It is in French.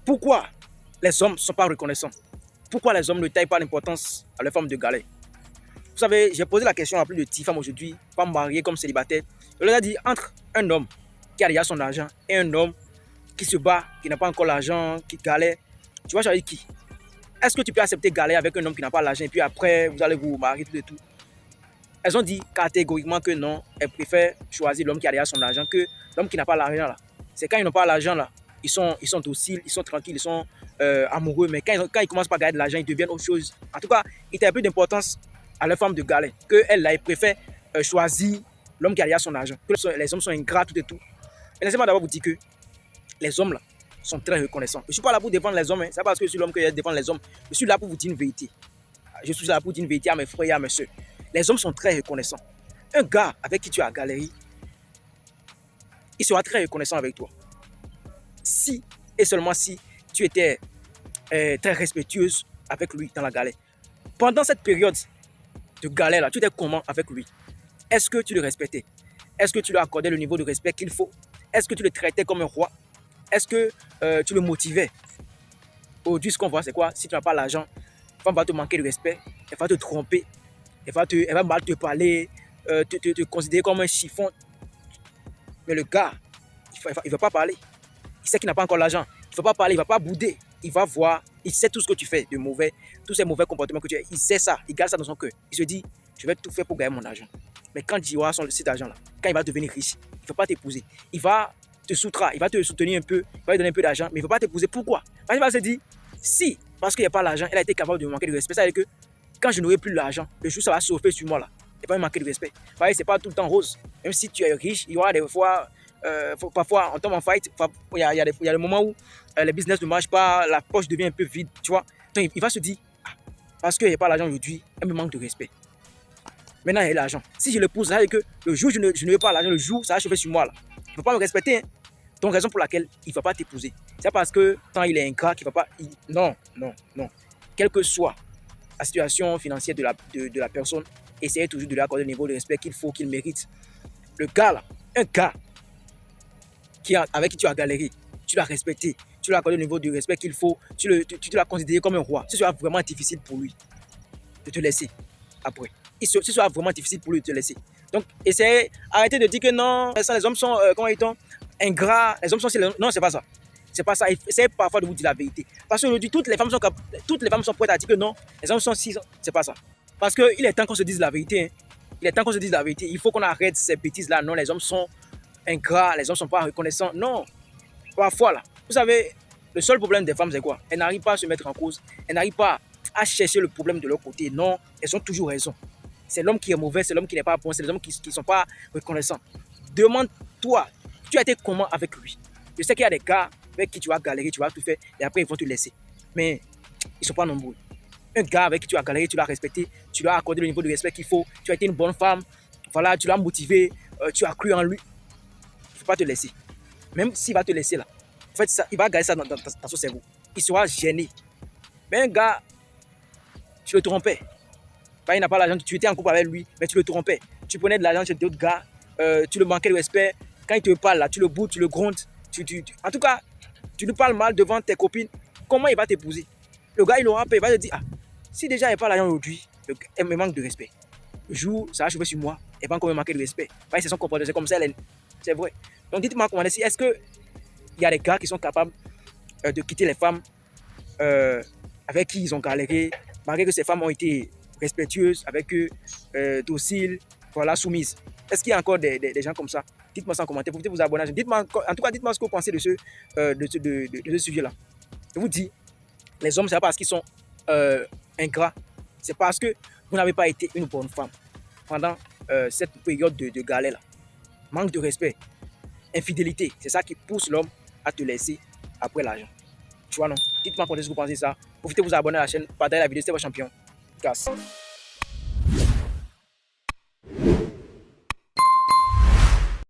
Pourquoi les hommes ne sont pas reconnaissants? Pourquoi les hommes ne taillent pas l'importance à leur femme de galère? Vous savez, j'ai posé la question à plus de 10 femmes aujourd'hui, femmes mariées comme célibataires. Je leur ai dit, entre un homme qui a déjà son argent et un homme qui se bat, qui n'a pas encore l'argent, qui galère, tu vas choisir qui? Est-ce que tu peux accepter galère avec un homme qui n'a pas l'argent et puis après, vous allez vous marier tout et tout? Elles ont dit catégoriquement que non, elles préfèrent choisir l'homme qui a déjà son argent que l'homme qui n'a pas l'argent là. C'est quand ils n'ont pas l'argent là, ils sont dociles, ils sont tranquilles, ils sont amoureux, mais quand ils commencent par gagner de l'argent, ils deviennent autre chose. En tout cas, ils ont plus d'importance à leur femme de galère qu'elle là, ils préfèrent choisir l'homme qui a déjà son argent. Que les hommes sont ingrats tout et tout. Et laissez-moi d'abord vous dire que les hommes là sont très reconnaissants. Je ne suis pas là pour défendre les hommes, hein. C'est pas parce que je suis l'homme que je défends les hommes. Je suis là pour vous dire une vérité. Je suis là pour dire une vérité à mes frères et à mes soeurs. Les hommes sont très reconnaissants. Un gars avec qui tu as galéré, il sera très reconnaissant avec toi. Si et seulement si tu étais très respectueuse avec lui dans la galère. Pendant cette période de galère là, tu étais comment avec lui? Est-ce que tu le respectais? Est-ce que tu lui accordais le niveau de respect qu'il faut? Est-ce que tu le traitais comme un roi? Est-ce que tu le motivais? Aujourd'hui, ce qu'on voit, c'est quoi? Si tu n'as pas l'argent, la femme va te manquer de respect, elle va te tromper, elle va mal te parler, te considérer comme un chiffon. Mais le gars, il ne va pas parler. Il sait qu'il n'a pas encore l'argent. Il ne va pas parler, il ne va pas bouder. Il va voir, il sait tout ce que tu fais de mauvais, tous ces mauvais comportements que tu as. Il sait ça, il garde ça dans son cœur. Il se dit, je vais tout faire pour gagner mon argent. Mais quand il aura cet argent-là, quand il va devenir riche, il ne va pas t'épouser. Il va te soustraire, il va te soutenir un peu, il va te donner un peu d'argent, mais il ne va pas t'épouser. Pourquoi? Parce qu'il va se dire, si, parce qu'il n'y a pas l'argent, elle a été capable de me manquer de respect, ça veut dire que quand je n'aurai plus l'argent, le jour ça va surfer sur moi là. Il va me manquer de respect. Pareil, c'est pas tout le temps rose. Même si tu es riche, il y aura des fois, parfois on tombe en fight. Il y a des moments où le business ne marche pas, la poche devient un peu vide, tu vois. Donc il va se dire, ah, parce qu'il n'y a pas l'argent aujourd'hui, elle me manque de respect. Maintenant, il y a l'argent. Si je le pousse, ça veut dire que le jour où je n'ai pas l'argent, le jour, ça va chauffer sur moi là. Il ne va pas me respecter. Hein. Donc, raison pour laquelle il ne va pas t'épouser. C'est parce que tant il est ingrat qu'il ne va pas. Non, non, non. Quelle que soit la situation financière de la personne, essayez toujours de lui accorder le niveau de respect qu'il faut, qu'il mérite. Le gars là, un gars avec qui tu as galéré, tu l'as respecté, tu lui as accordé le niveau de respect qu'il faut, tu l'as considéré comme un roi. Ce sera vraiment difficile pour lui de te laisser après. Ce sera vraiment difficile pour lui de te laisser. Donc, essayez, arrêtez de dire que non, les hommes sont, comment ils sont, ingrats, les hommes sont... Non, c'est pas ça. C'est pas ça. Essayez parfois de vous dire la vérité. Parce qu'aujourd'hui, toutes les femmes sont prêtes à dire que non, les hommes sont si... C'est pas ça. Parce qu'il est temps qu'on se dise la vérité. Hein. Il est temps qu'on se dise la vérité. Il faut qu'on arrête ces bêtises-là. Non, les hommes sont ingrats, les hommes ne sont pas reconnaissants. Non. Parfois, là, vous savez, le seul problème des femmes, c'est quoi? Elles n'arrivent pas à se mettre en cause. Elles n'arrivent pas à chercher le problème de leur côté. Non, elles ont toujours raison. C'est l'homme qui est mauvais, c'est l'homme qui n'est pas bon, c'est les hommes qui ne sont pas reconnaissants. Demande-toi, tu as été comment avec lui? Je sais qu'il y a des gars avec qui tu vas galérer, tu vas tout faire, et après ils vont te laisser. Mais ils ne sont pas nombreux. Un gars avec qui tu as galéré, tu l'as respecté, tu lui as accordé le niveau de respect qu'il faut, tu as été une bonne femme, voilà, tu l'as motivé, tu as cru en lui. Il ne faut pas te laisser. Même s'il va te laisser là, en fait, ça, il va garder ça dans son cerveau. Il sera gêné. Mais un gars, tu le trompais. Il n'a pas l'argent, tu étais en couple avec lui, mais tu le trompais. Tu prenais de l'argent chez d'autres gars, tu le manquais de respect. Quand il te parle, là, tu le boudes, tu le grondes. En tout cas, tu lui parles mal devant tes copines. Comment il va t'épouser? Le gars, il aura peur, il va te dire, ah, si déjà il n'y a pas l'argent aujourd'hui, elle me manque de respect. Le jour, ça va chauffer sur moi, elle va encore me manquer de respect. C'est son comportement, c'est comme ça, c'est vrai. Donc dites-moi comment est-ce qu'il y a des gars qui sont capables de quitter les femmes avec qui ils ont galéré, malgré que ces femmes ont été respectueuses, avec eux, dociles, voilà, soumises. Est-ce qu'il y a encore des gens comme ça? Dites-moi ça en commentaire, vous pouvez vous abonner. En tout cas, dites-moi ce que vous pensez de ce sujet-là. Je vous dis, les hommes, c'est pas parce qu'ils sont ingrats, c'est parce que vous n'avez pas été une bonne femme pendant cette période de galère-là. Manque de respect, infidélité, c'est ça qui pousse l'homme à te laisser après l'argent. Tu vois, non? Dites-moi comment est-ce que vous pensez ça. Profitez de vous abonner à la chaîne, partagez la vidéo, c'était votre champion. Casse.